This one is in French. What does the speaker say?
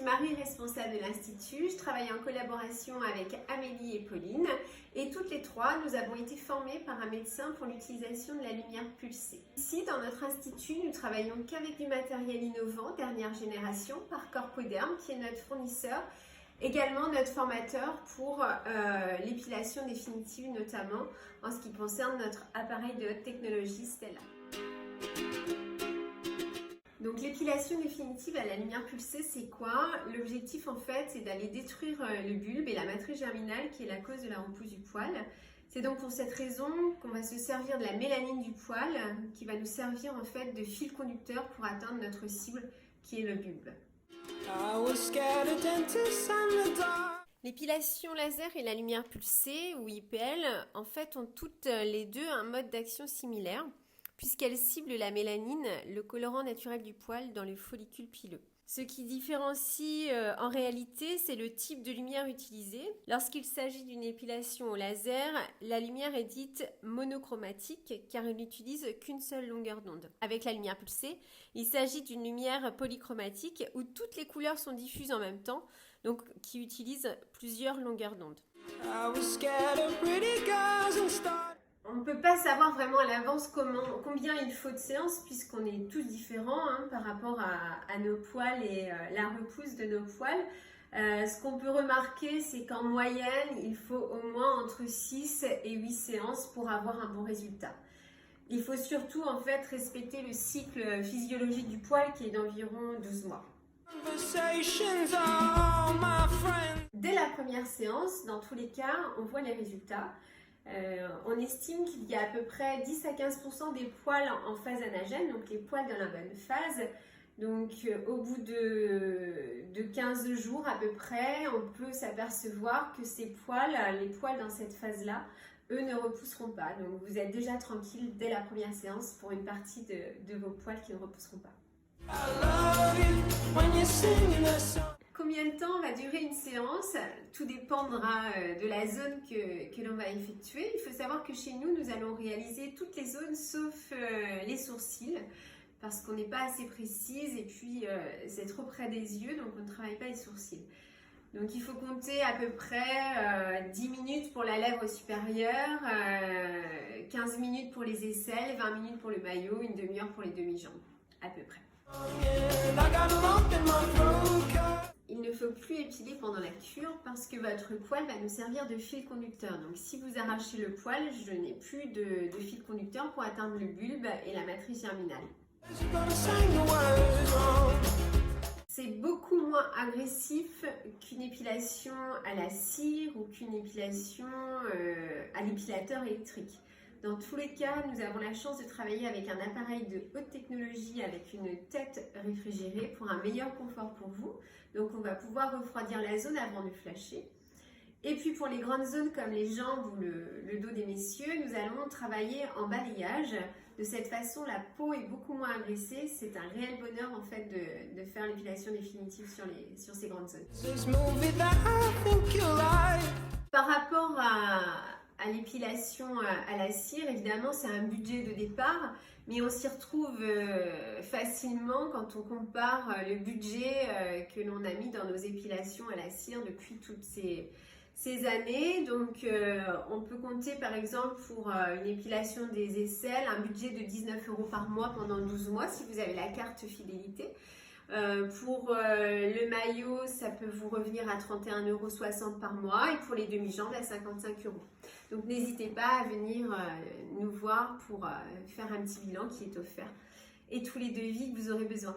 Marie, responsable de l'Institut. Je travaille en collaboration avec Amélie et Pauline. Et toutes les trois, nous avons été formées par un médecin pour l'utilisation de la lumière pulsée. Ici, dans notre Institut, nous travaillons qu'avec du matériel innovant, dernière génération, par Corpoderm, qui est notre fournisseur. Également notre formateur pour l'épilation définitive, notamment en ce qui concerne notre appareil de haute technologie Stella. Donc l'épilation définitive à la lumière pulsée, c'est quoi? L'objectif en fait, c'est d'aller détruire le bulbe et la matrice germinale qui est la cause de la repousse du poil. C'est donc pour cette raison qu'on va se servir de la mélanine du poil qui va nous servir en fait de fil conducteur pour atteindre notre cible qui est le bulbe. L'épilation laser et la lumière pulsée ou IPL en fait ont toutes les deux un mode d'action similaire, puisqu'elle cible la mélanine, le colorant naturel du poil, dans les follicules pileux. Ce qui différencie en réalité, c'est le type de lumière utilisée. Lorsqu'il s'agit d'une épilation au laser, la lumière est dite monochromatique car elle n'utilise qu'une seule longueur d'onde. Avec la lumière pulsée, il s'agit d'une lumière polychromatique où toutes les couleurs sont diffuses en même temps, donc qui utilise plusieurs longueurs d'onde. On ne peut pas savoir vraiment à l'avance combien il faut de séances puisqu'on est tous différents par rapport à nos poils et la repousse de nos poils. Ce qu'on peut remarquer, c'est qu'en moyenne, il faut au moins entre 6 et 8 séances pour avoir un bon résultat. Il faut surtout en fait respecter le cycle physiologique du poil qui est d'environ 12 mois. Dès la première séance, dans tous les cas, on voit les résultats. On estime qu'il y a à peu près 10 à 15% des poils en phase anagène, donc les poils dans la bonne phase. Donc au bout de 15 jours à peu près, on peut s'apercevoir que ces poils, les poils dans cette phase-là, eux ne repousseront pas. Donc vous êtes déjà tranquille dès la première séance pour une partie de vos poils qui ne repousseront pas. Combien de temps va durer une séance? Tout dépendra de la zone que l'on va effectuer. Il faut savoir que chez nous, nous allons réaliser toutes les zones sauf les sourcils parce qu'on n'est pas assez précise et puis c'est trop près des yeux, donc on ne travaille pas les sourcils. Donc il faut compter à peu près 10 minutes pour la lèvre supérieure, 15 minutes pour les aisselles, 20 minutes pour le maillot, une demi-heure pour les demi-jambes, à peu près. Il ne faut plus épiler pendant la cure parce que votre poil va nous servir de fil conducteur. Donc si vous arrachez le poil, je n'ai plus de fil conducteur pour atteindre le bulbe et la matrice germinale. C'est beaucoup moins agressif qu'une épilation à la cire ou qu'une épilation à l'épilateur électrique. Dans tous les cas, nous avons la chance de travailler avec un appareil de haute technologie avec une tête réfrigérée pour un meilleur confort pour vous. Donc on va pouvoir refroidir la zone avant de flasher. Et puis pour les grandes zones comme les jambes ou le dos des messieurs, nous allons travailler en balayage. De cette façon, la peau est beaucoup moins agressée. C'est un réel bonheur en fait de faire l'épilation définitive sur ces grandes zones. Par rapport à l'épilation à la cire, évidemment, c'est un budget de départ, mais on s'y retrouve facilement quand on compare le budget que l'on a mis dans nos épilations à la cire depuis toutes ces années. Donc, on peut compter par exemple pour une épilation des aisselles, un budget de 19 € par mois pendant 12 mois si vous avez la carte fidélité. Pour le maillot, ça peut vous revenir à 31,60 € par mois et pour les demi-jambes à 55 €. Donc n'hésitez pas à venir nous voir pour faire un petit bilan qui est offert et tous les devis que vous aurez besoin.